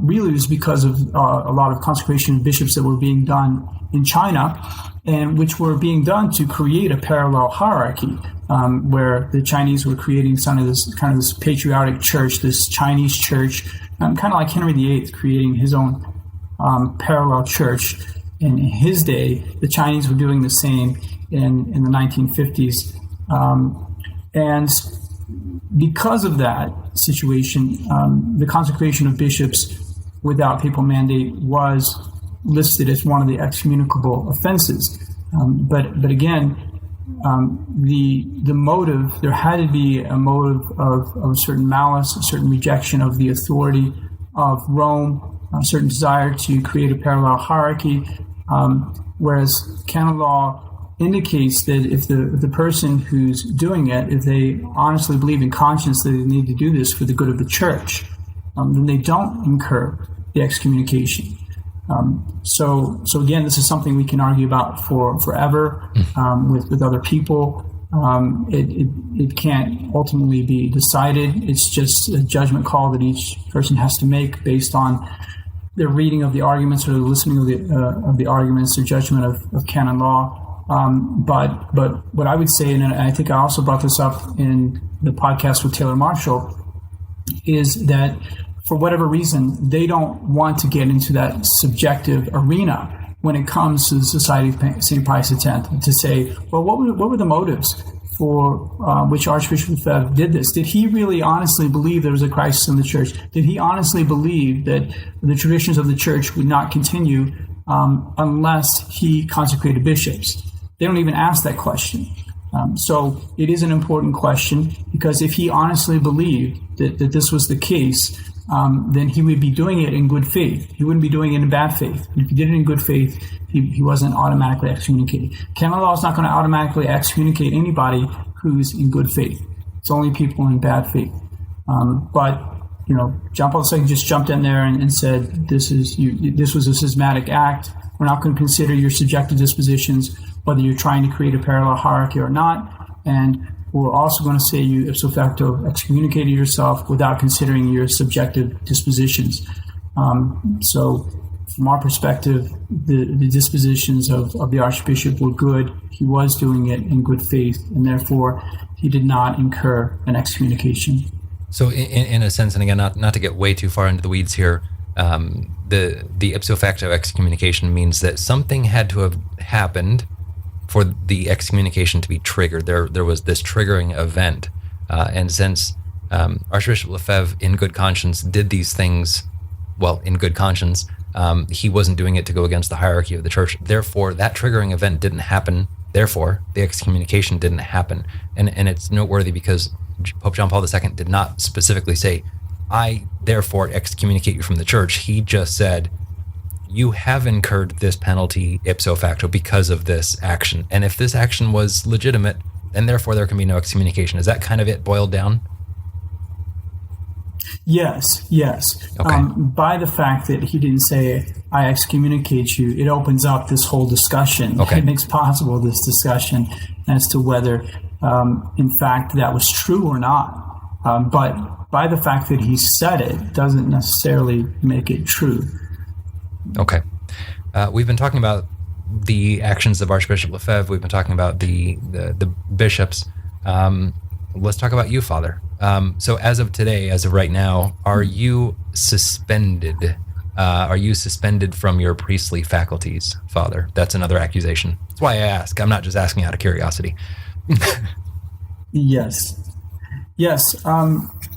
Really, it was because of a lot of consecration of bishops that were being done in China, and which were being done to create a parallel hierarchy, where the Chinese were creating this patriotic church, this Chinese church, kind of like Henry VIII creating his own parallel church. In his day, the Chinese were doing the same in the 1950s. And because of that situation, the consecration of bishops without papal mandate was listed as one of the excommunicable offenses. But again, the motive, there had to be a motive of a certain malice, a certain rejection of the authority of Rome, a certain desire to create a parallel hierarchy, whereas canon law indicates that if the person who's doing it, if they honestly believe in conscience that they need to do this for the good of the church, then they don't incur the excommunication. So again, this is something we can argue about forever with other people. It can't ultimately be decided. It's just a judgment call that each person has to make based on their reading of the arguments or the listening of the arguments, their judgment of canon law. But what I would say, and I think I also brought this up in the podcast with Taylor Marshall, is that for whatever reason, they don't want to get into that subjective arena when it comes to the Society of St. Pius X to say, well, what were the motives for which Archbishop Lefebvre did this? Did he really honestly believe there was a crisis in the church? Did he honestly believe that the traditions of the church would not continue unless he consecrated bishops? They don't even ask that question. So it is an important question, because if he honestly believed that this was the case, then he would be doing it in good faith. He wouldn't be doing it in bad faith. If he did it in good faith, he wasn't automatically excommunicated. Canon law is not going to automatically excommunicate anybody who's in good faith. It's only people in bad faith. But John Paul II just jumped in there and said, this was a schismatic act. We're not going to consider your subjective dispositions, whether you're trying to create a parallel hierarchy or not. And we're also going to say you ipso facto excommunicated yourself without considering your subjective dispositions. So from our perspective, the dispositions of the Archbishop were good. He was doing it in good faith, and therefore he did not incur an excommunication. So in a sense, and again, not to get way too far into the weeds here, the ipso facto excommunication means that something had to have happened for the excommunication to be triggered. There was this triggering event, and since Archbishop Lefebvre, in good conscience, did these things, well, in good conscience, he wasn't doing it to go against the hierarchy of the church. Therefore, that triggering event didn't happen. Therefore, the excommunication didn't happen. And it's noteworthy because Pope John Paul II did not specifically say, I therefore excommunicate you from the church. He just said, you have incurred this penalty ipso facto because of this action. And if this action was legitimate, then therefore there can be no excommunication. Is that kind of it boiled down? Yes. Okay. By the fact that he didn't say, I excommunicate you, it opens up this whole discussion. Okay. It makes possible this discussion as to whether, in fact, that was true or not. But by the fact that he said it doesn't necessarily make it true. Okay. We've been talking about the actions of Archbishop Lefebvre. We've been talking about the bishops. Let's talk about you, Father. So as of today, as of right now, are you suspended? Are you suspended from your priestly faculties, Father? That's another accusation. That's why I ask. I'm not just asking out of curiosity. Yes.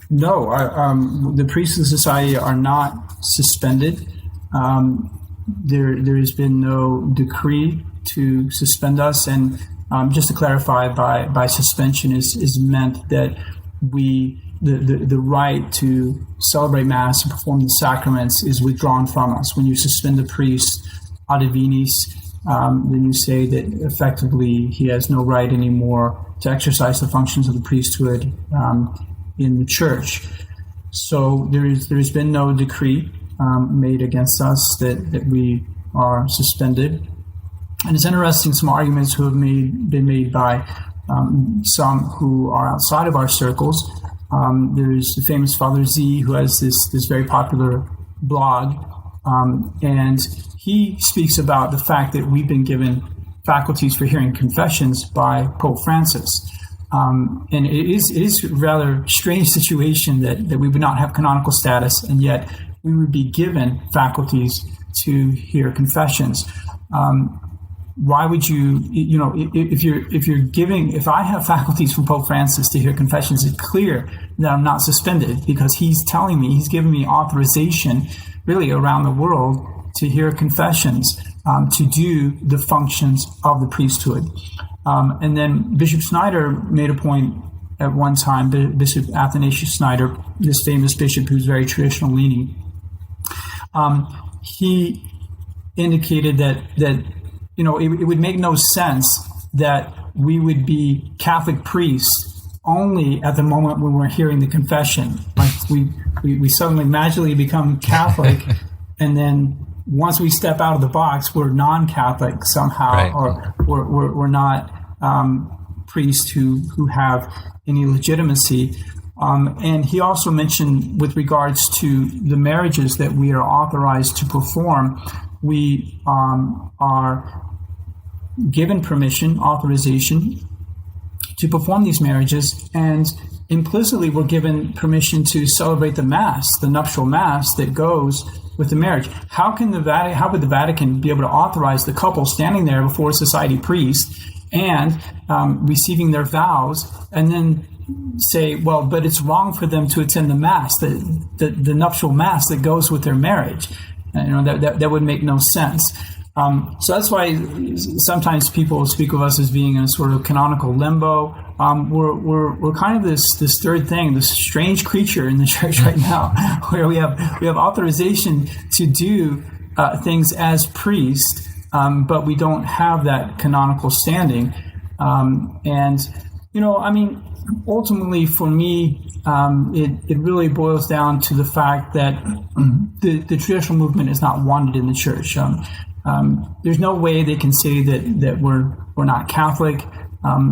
No, the priests of the society are not suspended. There has been no decree to suspend us, and just to clarify, by suspension is meant that the right to celebrate Mass and perform the sacraments is withdrawn from us. When you suspend a priest ad divinis, then you say that effectively he has no right anymore to exercise the functions of the priesthood in the church. So there's been no decree made against us that we are suspended. And it's interesting, some arguments who have been made by some who are outside of our circles. There's the famous Father Z, who has this very popular blog, and he speaks about the fact that we've been given faculties for hearing confessions by Pope Francis. And it is a rather strange situation that we would not have canonical status, and yet we would be given faculties to hear confessions. why would you, if I have faculties from Pope Francis to hear confessions, it's clear that I'm not suspended, because he's giving me authorization really around the world to hear confessions, to do the functions of the priesthood. And then Bishop Snyder made a point at one time, Bishop Athanasius Snyder, this famous bishop who's very traditional leaning, he indicated that it would make no sense that we would be Catholic priests only at the moment when we're hearing the confession. Like we suddenly magically become Catholic, and then once we step out of the box, we're non-Catholic somehow, right, or we're not priests who have any legitimacy. And he also mentioned, with regards to the marriages that we are authorized to perform, we are given permission, authorization to perform these marriages, and implicitly we're given permission to celebrate the Mass, the nuptial Mass that goes with the marriage. How would the Vatican be able to authorize the couple standing there before a society priest and receiving their vows, and then say, well, but it's wrong for them to attend the Mass, the nuptial Mass that goes with their marriage? That would make no sense. So that's why sometimes people speak of us as being in a sort of canonical limbo. We're kind of this third thing, this strange creature in the church right now, where we have authorization to do things as priest, but we don't have that canonical standing. Ultimately for me, it really boils down to the fact that the traditional movement is not wanted in the church. There's no way they can say that we're not Catholic.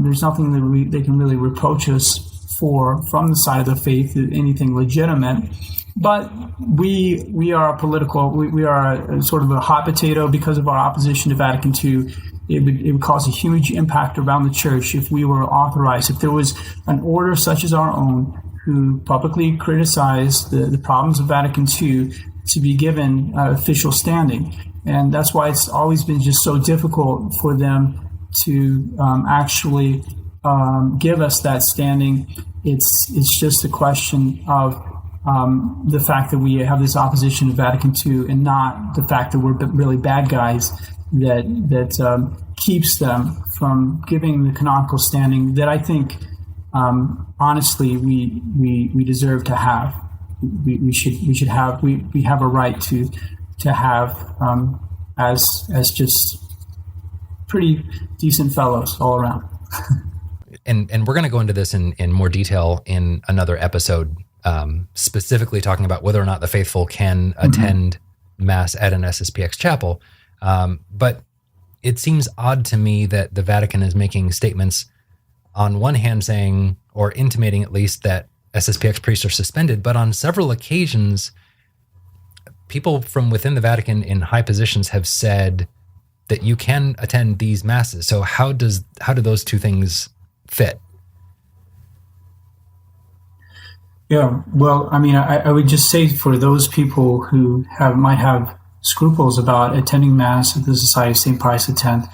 There's nothing that they can really reproach us for from the side of the faith, anything legitimate. But we are political. We are a sort of a hot potato because of our opposition to Vatican II. It would cause a huge impact around the church if we were authorized. If there was an order such as our own who publicly criticized the problems of Vatican II, to be given official standing. And that's why it's always been just so difficult for them to actually give us that standing. It's just a question of the fact that we have this opposition to Vatican II, and not the fact that we're really bad guys that keeps them from giving the canonical standing that I think, honestly, we deserve to have. We should have. We have a right to have as just pretty decent fellows all around. and we're going to go into this in more detail in another episode, specifically talking about whether or not the faithful can attend Mass at an SSPX chapel. But it seems odd to me that the Vatican is making statements on one hand saying, or intimating at least, that SSPX priests are suspended, but on several occasions, people from within the Vatican in high positions have said that you can attend these masses. So how do those two things fit? Yeah, well, I would just say, for those people who might have scruples about attending Mass at the Society of St. Pius X,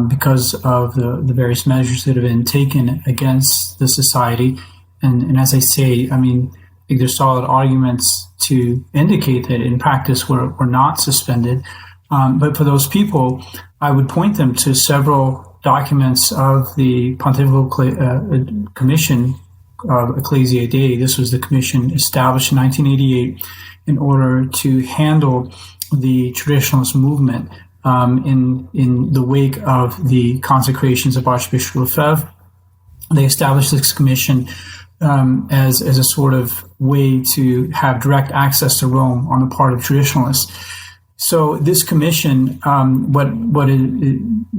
because of the various measures that have been taken against the society. And as I say, I think there's solid arguments to indicate that in practice we're not suspended. But for those people, I would point them to several documents of the Pontifical Commission of Ecclesia Dei. This was the commission established in 1988 in order to handle the traditionalist movement in the wake of the consecrations of Archbishop Lefebvre. They established this commission as a sort of way to have direct access to Rome on the part of traditionalists. So this commission, what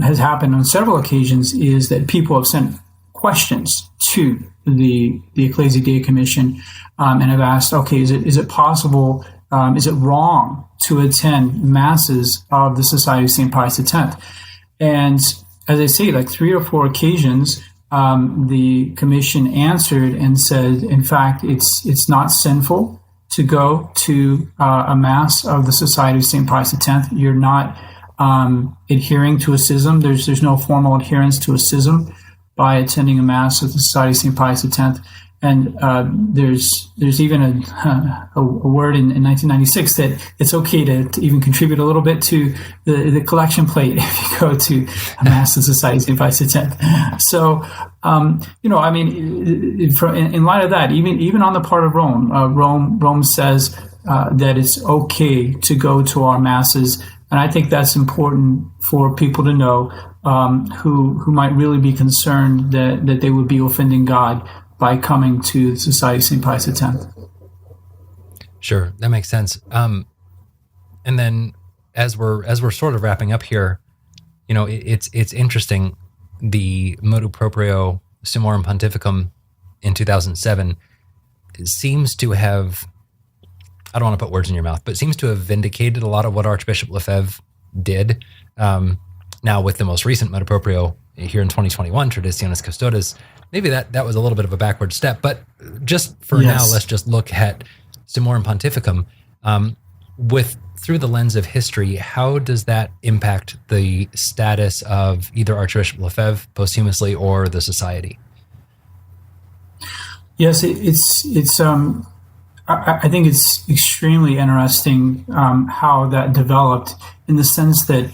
has happened on several occasions is that people have sent questions to the Ecclesia Dei Commission and have asked, okay, is it possible, is it wrong to attend masses of the Society of St. Pius X? And as I say, like 3 or 4 occasions, the commission answered and said, in fact, it's not sinful to go to a Mass of the Society of St. Pius X. You're not adhering to a schism. There's no formal adherence to a schism by attending a mass of the Society of St. Pius X. And there's even a word in 1996 that it's okay to even contribute a little bit to the collection plate if you go to a mass of the Society of St. Pius X. So, I mean, in light of that, even on the part of Rome, Rome says that it's okay to go to our masses. And I think that's important for people to know who might really be concerned that they would be offending God by coming to the Society of St. Pius X. Sure, that makes sense. And then as we're sort of wrapping up here, it's interesting. The motu proprio Summorum Pontificum in 2007 seems to have, I don't want to put words in your mouth, but seems to have vindicated a lot of what Archbishop Lefebvre did. Now with the most recent motu proprio here in 2021, Traditionis Custodes, maybe that was a little bit of a backward step, but just for now, let's just look at Summorum Pontificum. Through the lens of history, how does that impact the status of either Archbishop Lefebvre posthumously or the society? Yes, it's I think it's extremely interesting how that developed, in the sense that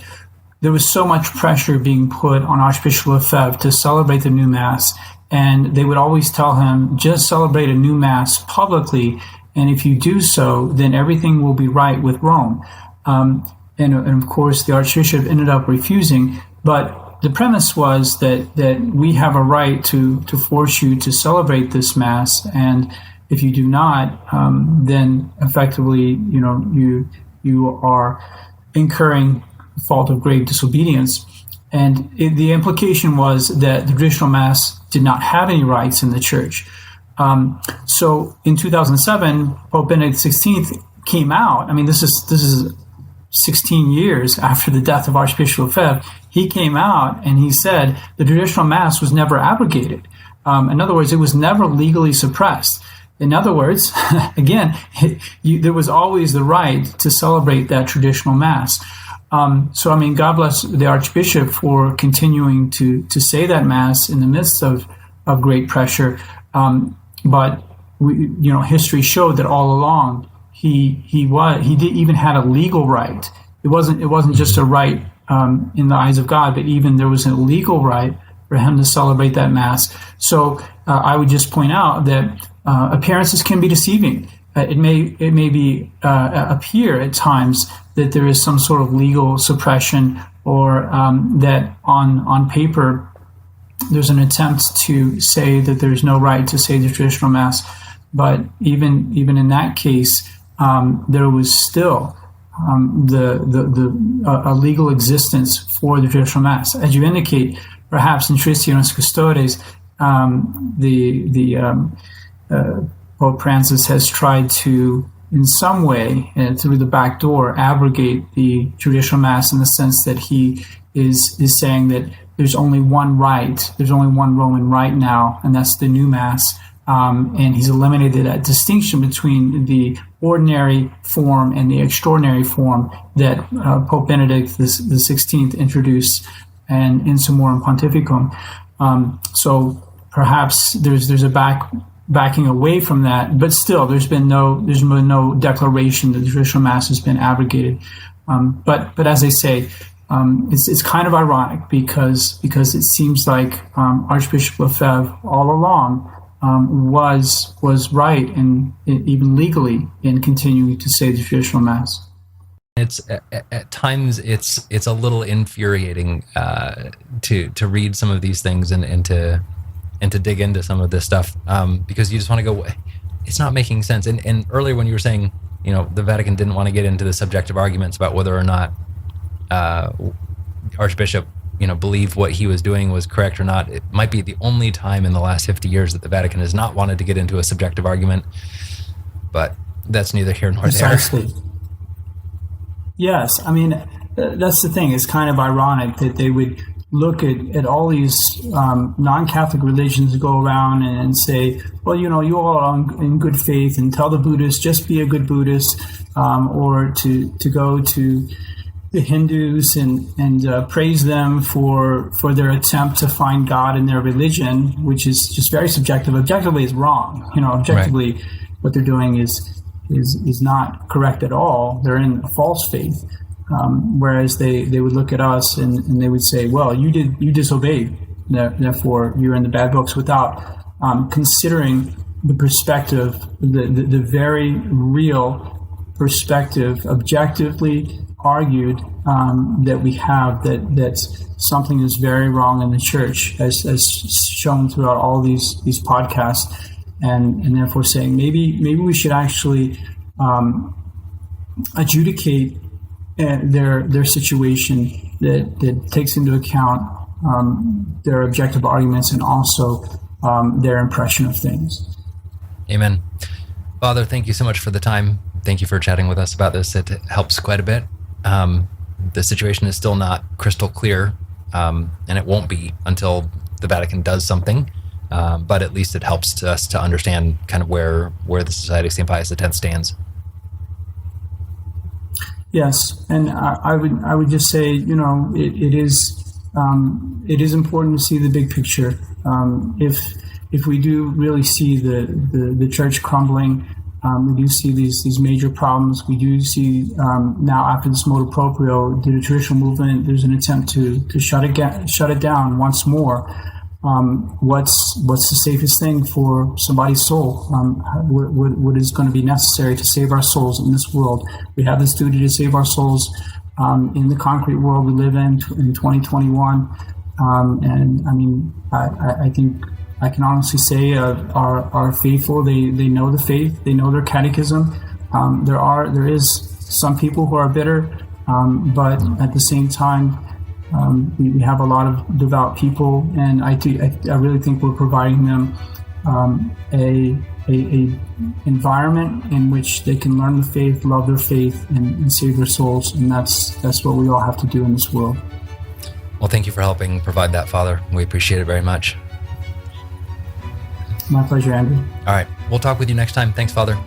there was so much pressure being put on Archbishop Lefebvre to celebrate the new Mass, and they would always tell him, just celebrate a new Mass publicly, and if you do so, then everything will be right with Rome. And of course, the Archbishop ended up refusing, but the premise was that we have a right to force you to celebrate this Mass, and if you do not, then effectively, you are incurring the fault of grave disobedience. And the implication was that the traditional Mass did not have any rights in the Church. So in 2007, Pope Benedict XVI came out. I mean, this is 16 years after the death of Archbishop Lefebvre. He came out and he said the traditional Mass was never abrogated. In other words, it was never legally suppressed. In other words, again, there was always the right to celebrate that traditional Mass. So, I mean, God bless the Archbishop for continuing to say that Mass in the midst of great pressure. But history showed that all along he even had a legal right. It wasn't just a right in the eyes of God, but even there was a legal right for him to celebrate that Mass. So I would just point out that appearances can be deceiving. It may appear at times that there is some sort of legal suppression, or that on paper there's an attempt to say that there's no right to say the traditional Mass. But even in that case, there was still a legal existence for the traditional Mass. As you indicate, perhaps in Traditionis Custodes, Pope Francis has tried to, in some way, through the back door, abrogate the traditional Mass, in the sense that he is saying that there's only one rite, there's only one Roman rite now, and that's the new Mass. And he's eliminated that distinction between the ordinary form and the extraordinary form that Pope Benedict the XVI introduced and in Summorum Pontificum. So perhaps there's a backing away from that, but still there's been no declaration that the traditional Mass has been abrogated. But as I say, it's kind of ironic because it seems like Archbishop Lefebvre all along was right, and even legally, in continuing to say the traditional Mass. It's at times it's a little infuriating to read some of these things and to dig into some of this stuff, because you just want to go, it's not making sense. And earlier when you were saying, the Vatican didn't want to get into the subjective arguments about whether or not Archbishop believed what he was doing was correct or not, it might be the only time in the last 50 years that the Vatican has not wanted to get into a subjective argument, but that's neither here nor Precisely. there. Yes, I mean, that's the thing. It's kind of ironic that they would look at all these non-Catholic religions, go around and say, well, you all are in good faith, and tell the Buddhists, just be a good Buddhist, or to go to the Hindus and praise them for their attempt to find God in their religion, which is just very subjective. Objectively is wrong. Objectively, right. What they're doing is not correct at all. They're in a false faith. Whereas they would look at us and they would say, well, you disobeyed, therefore you're in the bad books, without considering the perspective, the very real perspective, objectively argued, that we have, that something is very wrong in the church, as shown throughout all these podcasts, and therefore saying maybe we should actually adjudicate their situation that takes into account their objective arguments and also their impression of things. Amen. Father, thank you so much for the time. Thank you for chatting with us about this. It helps quite a bit. The situation is still not crystal clear, and it won't be until the Vatican does something. But at least it helps us to understand kind of where the Society of St. Pius X stands. Yes, and I would just say, it is important to see the big picture. If we do really see the church crumbling, we do see these major problems. We do see now, after this motu proprio, the traditional movement, there's an attempt to shut it down once more. What's the safest thing for somebody's soul? What is going to be necessary to save our souls in this world? We have this duty to save our souls in the concrete world we live in 2021. And I mean, I think I can honestly say are faithful. They know the faith. They know their catechism. There is some people who are bitter, but at the same time, we have a lot of devout people, and I really think we're providing them a environment in which they can learn the faith, love their faith, and save their souls. And that's what we all have to do in this world. Well, thank you for helping provide that, Father. We appreciate it very much. My pleasure, Andrew. All right. We'll talk with you next time. Thanks, Father.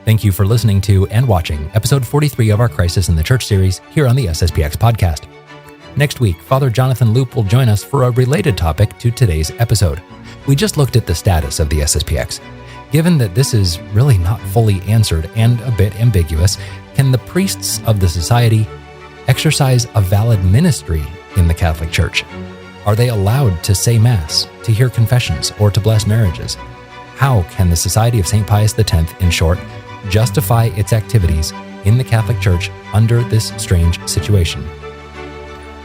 Thank you for listening to and watching episode 43 of our Crisis in the Church series here on the SSPX podcast. Next week, Father Jonathan Loop will join us for a related topic to today's episode. We just looked at the status of the SSPX. Given that this is really not fully answered and a bit ambiguous, can the priests of the society exercise a valid ministry in the Catholic Church? Are they allowed to say Mass, to hear confessions, or to bless marriages? How can the Society of St. Pius X, in short, justify its activities in the Catholic Church under this strange situation?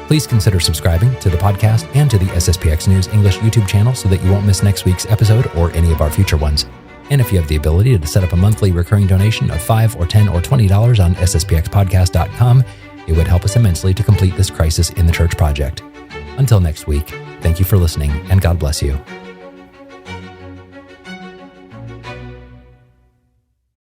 Please consider subscribing to the podcast and to the SSPX News English YouTube channel so that you won't miss next week's episode or any of our future ones. And if you have the ability to set up a monthly recurring donation of $5 or $10 or $20 on sspxpodcast.com, it would help us immensely to complete this Crisis in the Church project. Until next week, thank you for listening, and God bless you.